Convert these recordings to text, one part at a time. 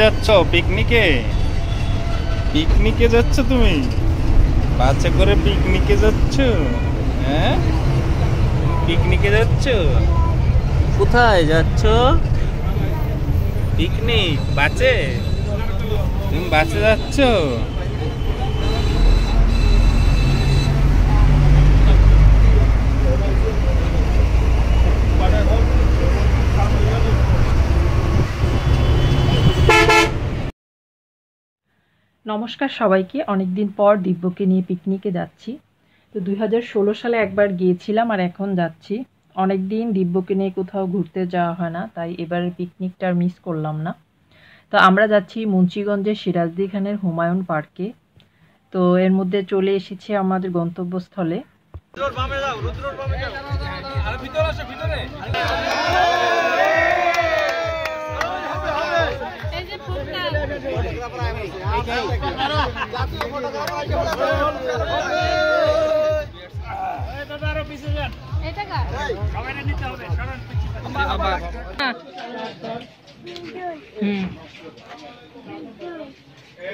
যাচ্ছ পিকনিকে? পিকনিকে যাচ্ছ তুমি? বাচ্চা করে পিকনিকে যাচ্ছ? হ্যাঁ, পিকনিকে যাচ্ছ? কোথায় যাচ্ছ? পিকনিক? বাসে? তুমি বাসে যাচ্ছ? নমস্কার সবাইকে। অনেকদিন পর দিব্যকে নিয়ে পিকনিকে যাচ্ছি। তো 2016 সালে একবার গিয়েছিলাম আর এখন যাচ্ছি। অনেকদিন দিব্যকে নিয়ে কোথাও ঘুরতে যাওয়া হয় না, তাই এবারের পিকনিকটা আর মিস করলাম না। তো আমরা যাচ্ছি মুন্সিগঞ্জের সিরাজদি খানের হুমায়ুন পার্কে। তো এর মধ্যে চলে এসেছি আমাদের গন্তব্যস্থলে।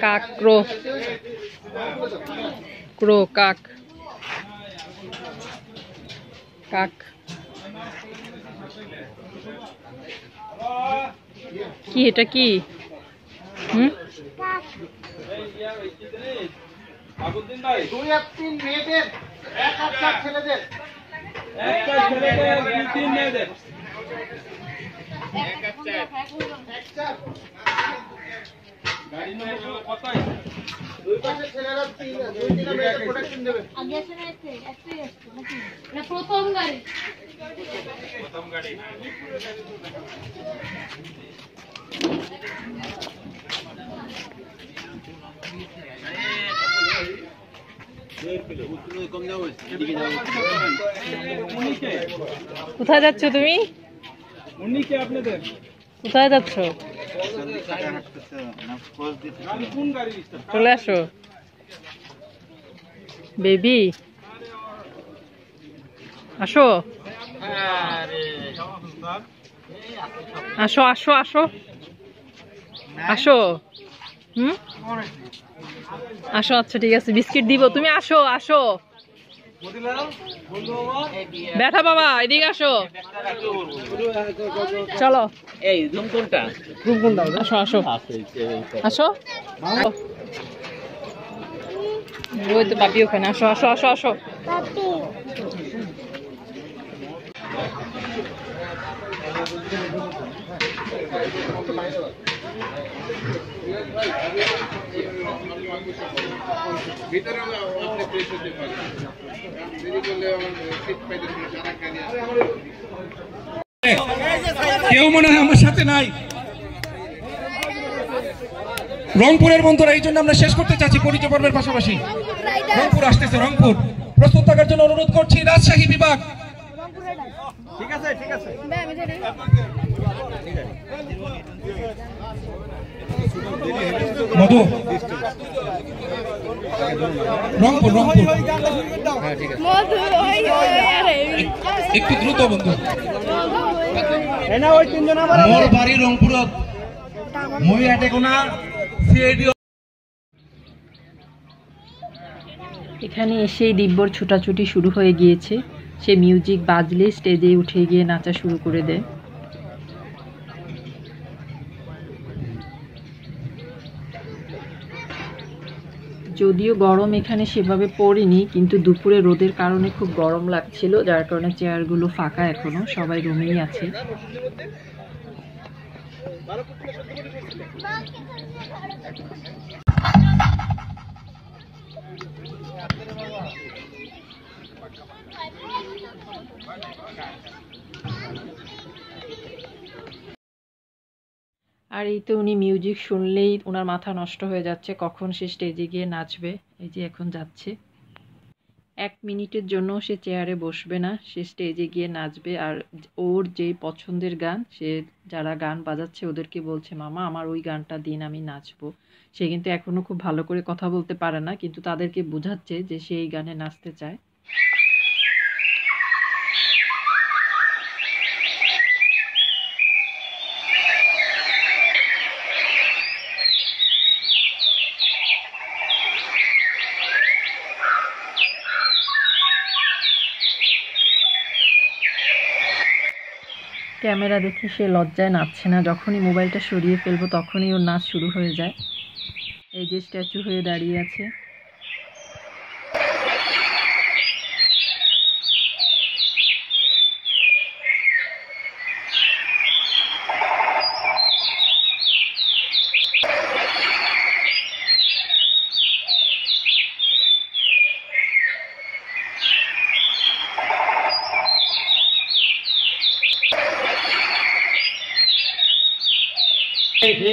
কাক ক্রো ক্রো কাক কাক কি এটা কি? কোথায় যাচ্ছ তুমি? কোথায় যাচ্ছ? চলে আসো বেবি, আসো আসো আসো আসো আসো। আসো, আচ্ছা ঠিক আছে, বিস্কিট দিব, তুমি আসো আসো। ব্যাটা বাবা এদিকে আসো, চলো। এই রুম কোনটা? রুম কোনটা? আসো আসো আসো। ওই তো বাপি ওখানে। আসো আসো আসো আসো। কেউ মনে হয় আমার সাথে নাই। রংপুরের বন্ধুরা, এই জন্য আমরা শেষ করতে চাচ্ছি পরিচয় পর্বের পাশাপাশি। রংপুর আসতেছে, রংপুর প্রস্তুত থাকার জন্য অনুরোধ করছি। রাজশাহী বিভাগ, ঠিক আছে ঠিক আছে। মধু, রংপুর রংপুর একটু দ্রুত বন্ধু। মোর বাড়ি রংপুরত, মই এটেকোনা সিআইডি। এখানে এসেই দিব্যর ছোটাছুটি শুরু হয়ে গিয়েছে। সে মিউজিক বাজলে স্টেজে উঠে গিয়ে নাচা শুরু করে দেয়। যদিও গরম এখানে সেভাবে পড়েনি, কিন্তু দুপুরে রোদের কারণে খুব গরম লাগছিল, যার কারণে চেয়ারগুলো ফাঁকা, এখনো সবাই রুমেই আছে। আর এই তো উনি মিউজিক শুনলেই ওনার মাথা নষ্ট হয়ে যাচ্ছে, কখন সে স্টেজে গিয়ে নাচবে। এই যে এখন যাচ্ছে, 1 মিনিটের জন্য সে চেয়ারে বসবে না, সে স্টেজে গিয়ে নাচবে। আর ওর যেই পছন্দের গান, সে যারা গান বাজাচ্ছে ওদেরকে বলছে, মামা আমার ওই গানটা দিন, আমি নাচবো। সে কিন্তু এখনো খুব ভালো করে কথা বলতে পারে না, কিন্তু তাদেরকে বোঝাচ্ছে যে সে এই গানে নাচতে চায়। ক্যামেরা দেখি সে লজ্জায় নাচছে না, যখনই মোবাইলটা সরিয়ে ফেলবো তখনই ওর নাচ শুরু হয়ে যায়। এই যে স্ট্যাচু হয়ে দাঁড়িয়ে আছে।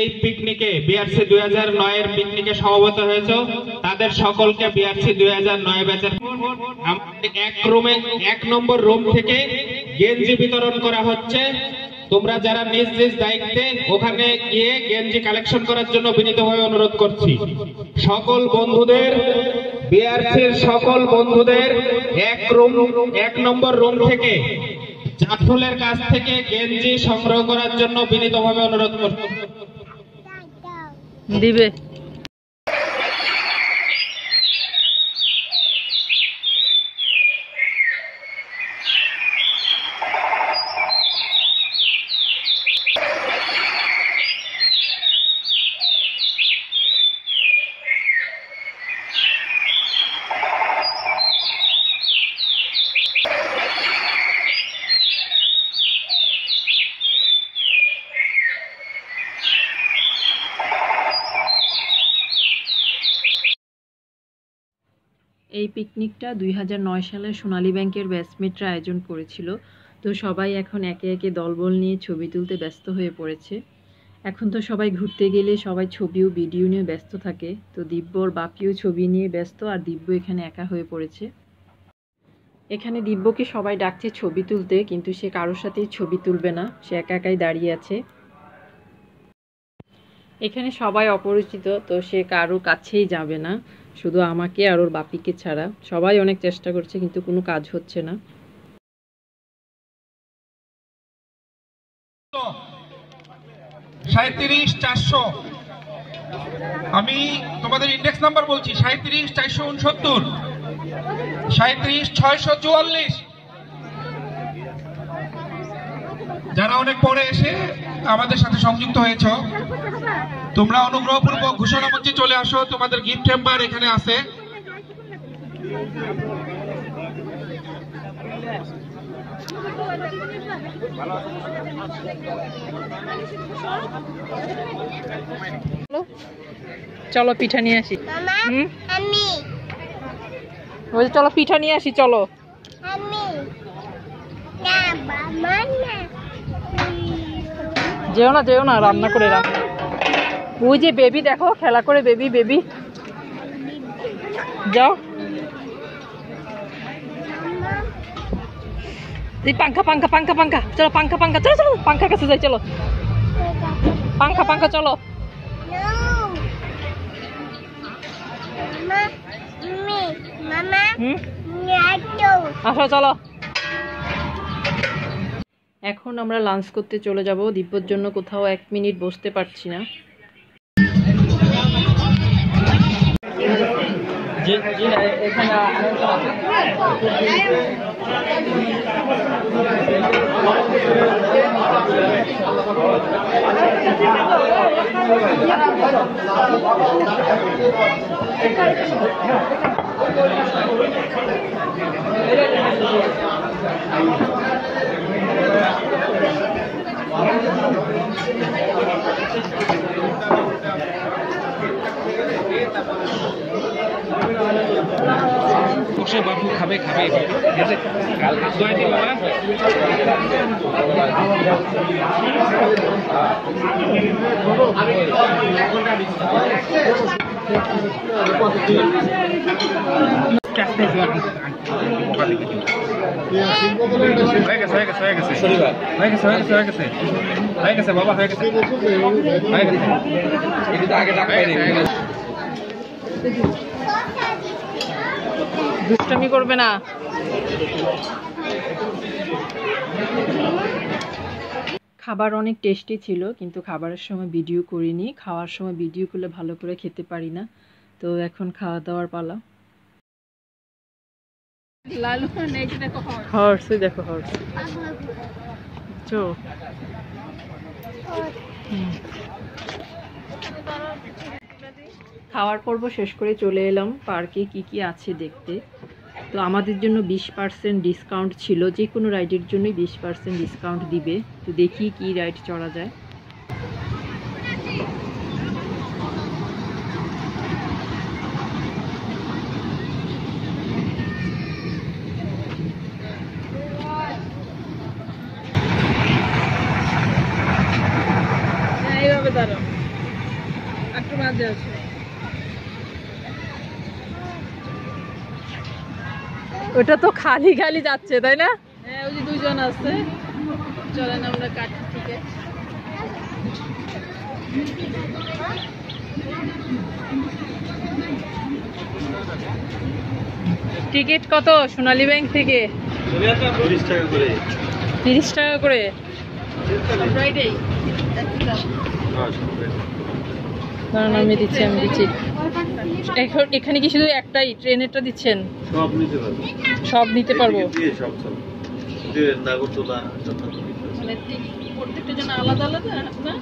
এই পিকনিকে বিআরসি 2009 এর পিকনিকে সমবেত হয়েছে, তাদের সকলকে বিআরসি 2009 ব্যাচের এক নম্বর রুম থেকে গেঞ্জি বিতরণ করা হচ্ছে। তোমরা যারা নিজ নিজ দায়িত্বে ওখানে গিয়ে গেঞ্জি কালেকশন করার জন্য বিনীতভাবে অনুরোধ করছি। সকল বন্ধুদের, বিআরসির সকল বন্ধুদের এক নম্বর রুম থেকে জাফরুলের কাছ থেকে গেঞ্জি সংগ্রহ করার জন্য বিনীতভাবে অনুরোধ করছি। দিবে এই পিকনিকটা 2009 সালে সোনালী ব্যাংকের ব্যাচমেটরা আয়োজন করেছিল। তো সবাই এখন একে একে দলবল নিয়ে ছবি তুলতে ব্যস্ত হয়ে পড়েছে। এখন তো সবাই ঘুরতে গেলে সবাই ছবি ও ভিডিও নিয়ে ব্যস্ত থাকে। তো দিব্যর বাপিও ছবি নিয়ে ব্যস্ত, আর দিব্য এখানে একা হয়ে পড়েছে। এখানে দিব্যকে সবাই ডাকছে ছবি তুলতে, কিন্তু সে কারোর সাথেই ছবি তুলবে না, সে একা একাই দাঁড়িয়ে আছে। এখানে সবাই অপরিচিত, তো সে কারো কাছেই যাবে না, শুধু আমাকে আর ওর বাপিকে ছাড়া। সবাই অনেক চেষ্টা করছে কিন্তু কোনো কাজ হচ্ছে না। 37,400, আমি তোমাদের ইন্ডেক্স নাম্বার বলছি, 37,469, 37,644। যারা অনেক পরে এসে আমাদের সাথে সংযুক্ত হয়েছ, তোমরা অনুগ্রহপূর্বক ঘোষণা মঞ্চে চলে আসো। তোমাদের গিফট হ্যাম্পার এখানে আছে। চলো পিঠা নিয়ে আসি। চলো পিঠা নিয়ে আসি, চলো। যেও না, রান্না করে রান্না। ওই যে বেবি দেখো খেলা করে, বেবি যাও। পাঙ্খা চলো, পাঙ্খা চলো, পাঙ্খার কাছে যাই, চলো পাঙ্খা চলো। আসো চলো। এখন আমরা লাঞ্চ করতে চলে যাব। দিব্যর জন্য কোথাও 1 মিনিট বসতে পারছি না। বসে বাবু খাবে বাবু, কাল হাত ধোয়াই দিল না। হয়ে গেছে বাবা, হয়ে গেছে। দুষ্টামি করবে না। খাবার অনেক টেস্টি ছিল, কিন্তু খাবারের সময় ভিডিও করিনি। খাওয়ার সময় ভিডিও করলে ভালো করে খেতে পারি না। তো এখন খাওয়া দাওয়ার পালা। হর্স দেখো, হর্স দেখছো? খাওয়ার পর্ব শেষ করে চলে এলাম পার্কে কি কি আছে দেখতে। তো আমাদের জন্য 20% ডিসকাউন্ট ছিল, যে কোনো রাইডের জন্যই 20% ডিসকাউন্ট দিবে। তো দেখি কি রাইড চড়া যায়। এইভাবে দাঁড়াও, একটু মাঝে আছে। ওটা তো খালি খালি যাচ্ছে, তাই না? হ্যাঁ, ওই যে দুইজন আছে। চলেন আমরা কাটি টিকিট। টিকিট কত সোনালী ব্যাংক থেকে? 30 টাকা করে। 30 টাকা করে ফ্রাইডে। কারণ আমি দিচ্ছি, আমি দিচ্ছি। এখানে কি শুধু একটাই ট্রেনেরটা দিচ্ছেন? সব নিতে পারবো। সব নিতে পারবো? সব সব। নাগরদোলা প্রত্যেকটা জন্য আলাদা আলাদা না?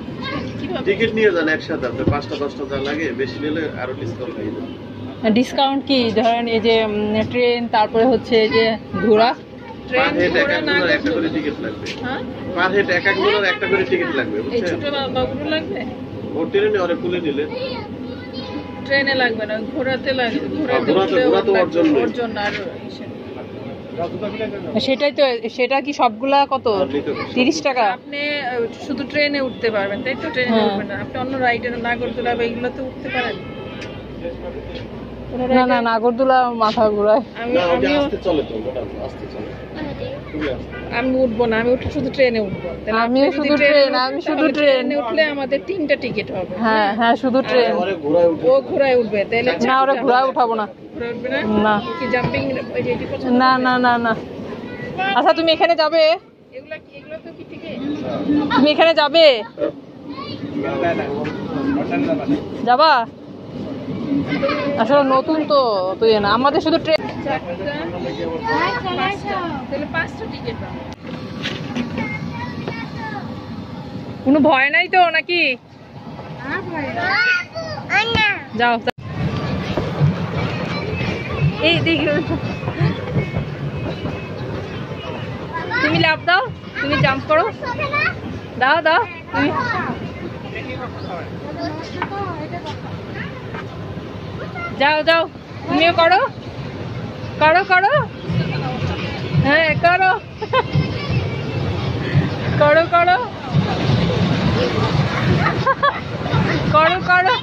কিভাবে টিকিট নিয়ে যান একসাথে, আপনি 5টা 10টা যা লাগে, বেশি নিলে আরো ডিসকাউন্ট পেয়ে যাবেন। ডিসকাউন্ট কি ধরেন এই যে ট্রেন, তারপরে হচ্ছে এই যে ঘোড়া? ট্রেন ঘোড়া না একটা করে টিকিট লাগবে। হ্যাঁ, পার হেড এক একজনের একটা করে টিকিট লাগবে, এই বুঝছেন? ছোট বাবুর লাগবে? ও ট্রেনে ওরে তুলে নিলে ট্রেনে লাগবে না, ঘোড়াতে লাগবে। ঘোড়াতে ঘোড়া তো ওর জন্য। ওর জন্য। আর সেটাই তো, সেটা কি সবগুলা কত? 30 টাকা। আপনি শুধু ট্রেনে উঠতে পারবেন, তাই তো? ট্রেনে উঠবেন না, আপনি অন্য রাইডের নাগরদোলা বা এগুলোতে উঠতে পারেন? না না, নাগরদোলা মাথা ঘোরায়। আমি উঠবো না, আমি শুধু ট্রেনে উঠবো। আমিও শুধু ট্রেন, আমি শুধু ট্রেনে উঠলে আমাদের 3টা টিকিট হবে। হ্যাঁ হ্যাঁ, শুধু ট্রেন। ও ঘোড়ায় উঠবে তাহলে? না, ওরা ঘোড়ায় উঠাবো না। ঘোড়ায় উঠবে না? না। কি জাম্পিং? না না না না। আচ্ছা, তুমি এখানে যাবে? এগুলা কি, এগুলো তো কি টিকিট? তুমি এখানে যাবে? যাবা? আসলে নতুন তো তুই না, আমাদের শুধু ট্রেন। কোনো ভয় নাই তো নাকি? যাও, এই দিকে তুমি লাফ দাও, তুমি জাম্প করো। দাও দাও, তুমি যাও যাও, তুমিও করো করো করো। হ্যাঁ করো করো করো করো করো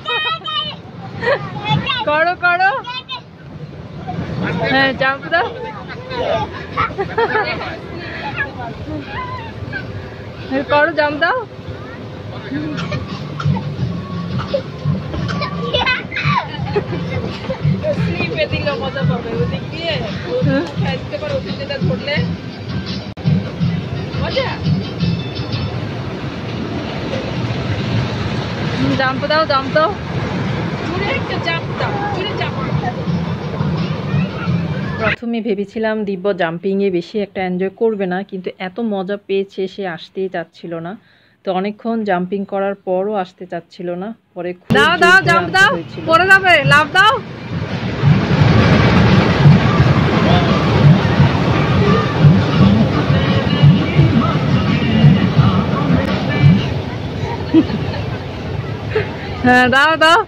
করো করো। হ্যাঁ, জাম্প দাও। করো, জাম্প দাও। স্লিপে দিলে মজা পাবে, ওদিক দিয়ে খেলতে পারো, ওদিক দিয়ে ধরলে মজা। জাম্প দাও, জাম্প দাও, জোরে একটা জাম্প দাও, জোরে জাম্প। প্রথমে ভেবেছিলাম দিব্য জাম্পিংয়ে বেশি একটা এনজয় করবে না, কিন্তু এত মজা পেয়েছে সে আসতেই চাচ্ছিল না। তো অনেকক্ষণ জাম্পিং করার পরও আসতে চাচ্ছিল না। পরে দাও দাও, জাম্প দাও, পরে যাবে, লাফ দাও। হ্যাঁ, দাও দাও।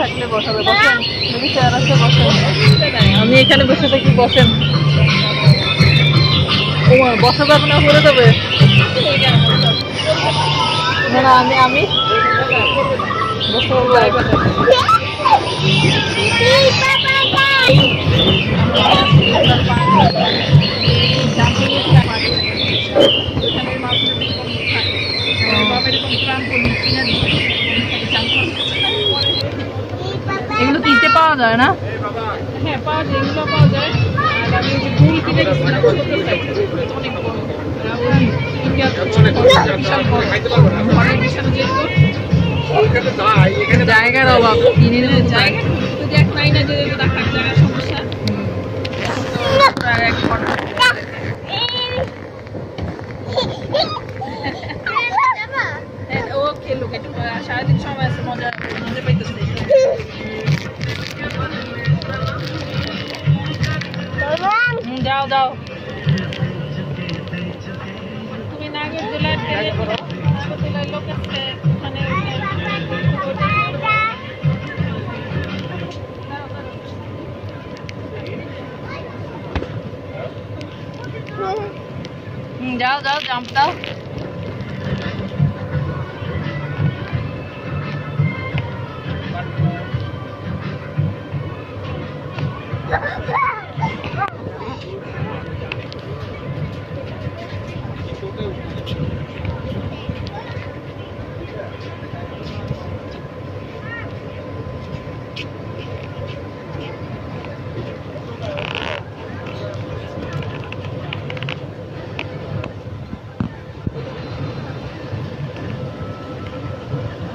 থাকলে বসাবে, বসেন। যদি চেয়ার আছে বসেন, আমি এখানে বসে থাকি, বসেন। বসা যাবে না, পড়ে যাবে। না না, আমি বসে এগুলো কিনতে পাওয়া যায় না? হ্যাঁ পাওয়া যায়, এগুলো পাওয়া যায়। আর আমি যে ফুল কিনে গেছিলাম অনেক বড়, জায়গার অভাব, কিনে নিতে জায়গা তো দেখ নাই না, যে দেখার জায়গার সমস্যা। ও খেলুক একটু, সারাদিন সময় আছে, মজা মজা পাইতেছে। যাও যাও, তুমি নাগরদোলার নাগরদোলার লোক আছে ওখানে। যাও যাও, জাম্প দাও।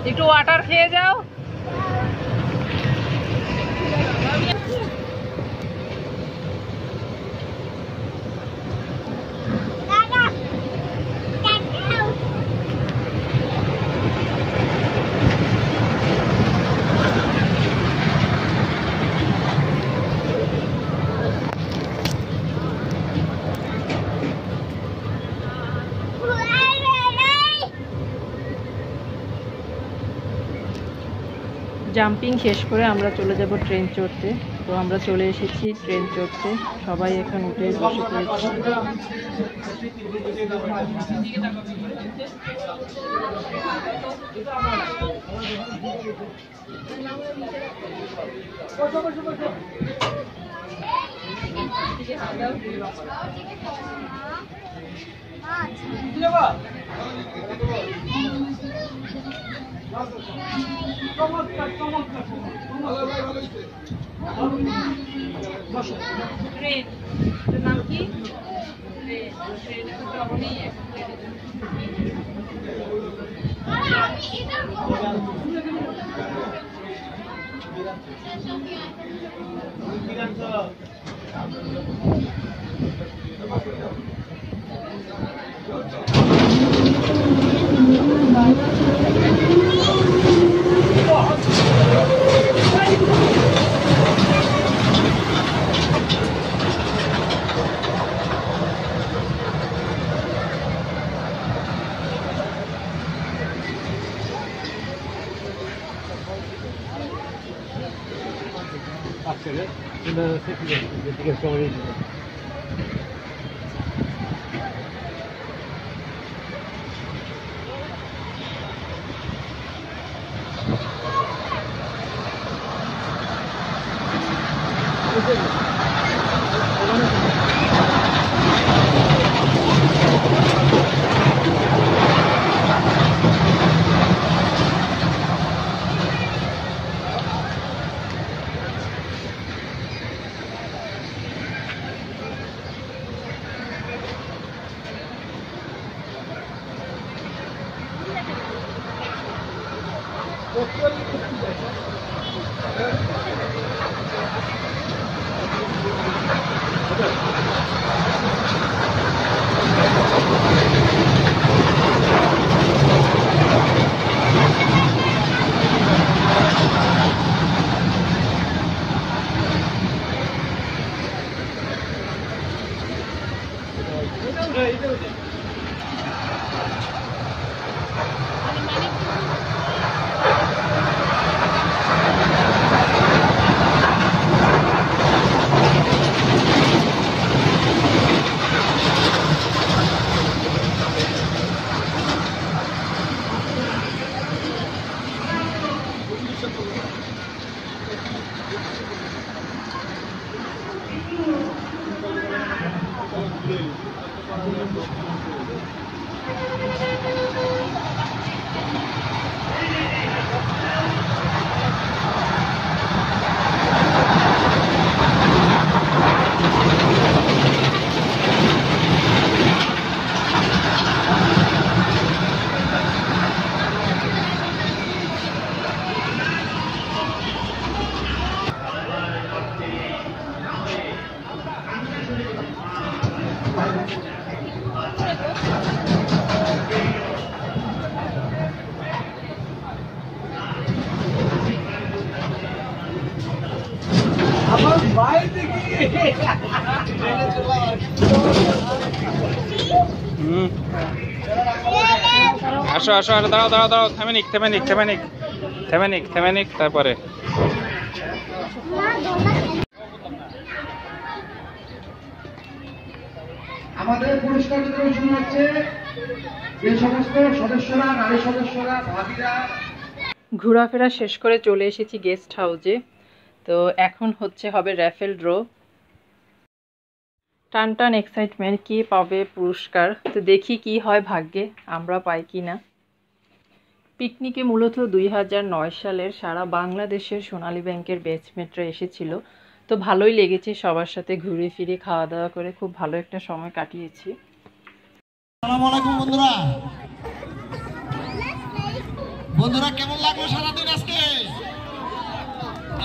একটু ওয়াটার খেয়ে যাও। জাম্পিং শেষ করে আমরা চলে যাব ট্রেন চড়তে। তো আমরা চলে এসেছি ট্রেন চড়তে, সবাই এখন উঠে বসে পড়েছি। নাম কি? আসো আসো, আর দাঁড়াও দাঁড়াও দাঁড়াও, থেমে নিক তারপরে। আমাদের পুরস্কার বিতরণ শুরু হচ্ছে। যে সমস্ত সদস্যরা, নারী সদস্যরা, ভাবিরা ঘোরাফেরা শেষ করে চলে এসেছি গেস্ট হাউসে। তো এখন হবে র্যাফেল ড্র। টান এক্সাইটমেন্ট, কে পাবে পুরস্কার। তো দেখি কি হয় ভাগ্যে, আমরা পাই কি না। পিকনিকে মূলত 2009 সালের সারা বাংলাদেশের সোনালী ব্যাংকের ব্যাচমেটরা এসেছিল। তো ভালোই লেগেছে, সবার সাথে ঘুরে ফিরে খাওয়া দাওয়া করে খুব ভালো একটা সময় কাটিয়েছি। আসসালামু আলাইকুম বন্ধুরা। বন্ধুরা কেমন লাগলো সারাদিন আজকে?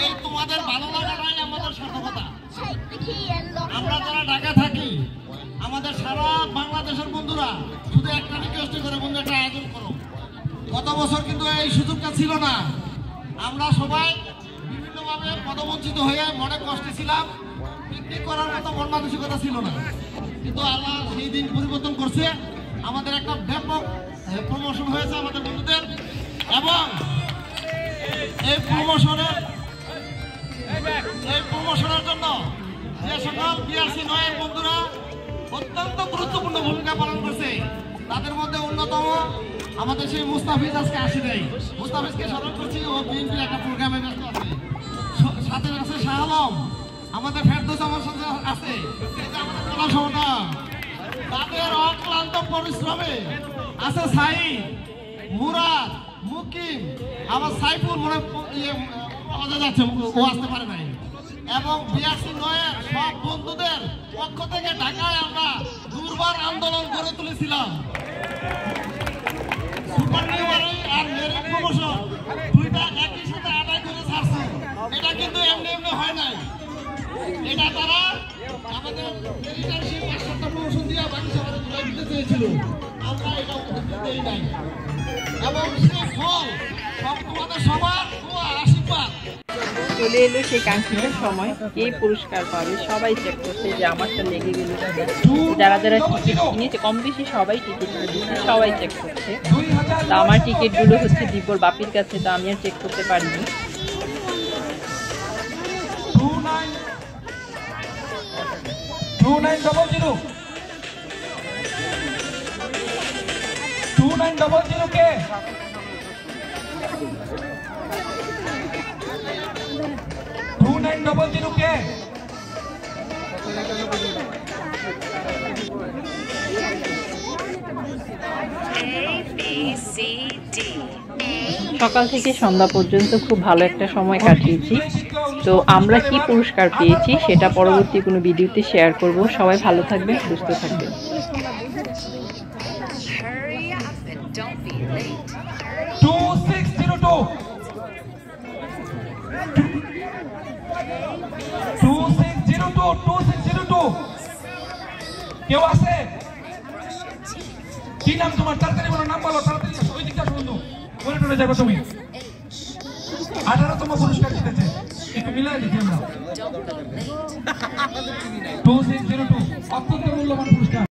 এই তোমাদের ভালো লাগাটাই আমাদের সার্থকতা। আমরা যারা ঢাকা থাকি, আমাদের সারা বাংলাদেশের বন্ধুরা শুধু একটা রিকোয়েস্ট করে, বন্ধু একটা আয়োজন করো। গত বছর কিন্তু এই সুযোগটা ছিল না। আমরা সবাই বিভিন্নভাবে পদবঞ্চিত হয়ে মনে কষ্টে ছিলাম, পিকনিক করার মতো মন মানসিকতা ছিল না। কিন্তু আল্লাহ সেই দিন পরিবর্তন করছে। আমাদের একটা ব্যাপক প্রমোশন হয়েছে আমাদের বন্ধুদের, এবং এই প্রমোশনের জন্য যে সকল বিআরসি 9 বন্ধুরা অত্যন্ত গুরুত্বপূর্ণ ভূমিকা পালন করছে, তাদের মধ্যে অন্যতম আমাদের সেই মুস্তাফিজ আজকে আসে নাই। মুস্তাফিজকে স্মরণ করছি, ও বিএনপির একটা প্রোগ্রামে ব্যস্ত আছে। সাথে আছে শাহ আলম, আমাদের ফেরদৌস আমার সাথে আছে, আমাদের সমতা। তাদের অক্লান্ত পরিশ্রমে আছে সাইদ, মুরাদ, মুকিম, আমার সাইফুল মনে যাচ্ছে, ও আসতে পারে নাই। এবং বিআরসি 9 সব বন্ধুদের পক্ষ থেকে ঢাকায় আমরা দুর্বার আন্দোলন গড়ে তুলেছিলাম। সুপার নিউমারি আর মেরিট প্রমোশন দুইটা একই সাথে আদায় করে ছাড়ছে। এটা কিন্তু এমনি হয় নাই। এটা তারা আমাদের মেরিটারশিপ 5টা প্রমোশন দিয়ে বাকি সবাই তুলে দিতে চেয়েছিল। আমরা এটা দেই নাই, এবং সেই ফল সব তোমাদের সবার আশীর্বাদ। চলে এলো সেই কাঙ্ক্ষিত সময়, কে পুরস্কার পাবে। সবাই চেক করছে যে আমারটা লেগে গেল। যারা যারা টিকিট কিনেছে, কম বেশি সবাই টিকিট কিনেছে, সবাই চেক করছে। তো আমার টিকিটগুলো দিব্যর বাপির কাছে, তো আমি আর চেক করতে পারিনি। 2900 কে? 2900 কে? সকাল থেকে সন্ধ্যা পর্যন্ত খুব ভালো একটা সময় কাটিয়েছি। তো আমরা কি পুরস্কার পেয়েছি সেটা পরবর্তী কোনো ভিডিওতে শেয়ার করব। সবাই ভালো থাকবেন, সুস্থ থাকবেন। 2602 কেউ আছে? কি নাম তোমার? তাড়াতাড়ি বলো, নাম বলো তাড়াতাড়ি। ওই দিকটা বন্ধু, বলে টলে যাবে তুমি। 18তম পুরস্কার জিতেছে, একটু মিলাই দিচ্ছি আমরা। 2602 অত্যন্ত মূল্যবান পুরস্কার।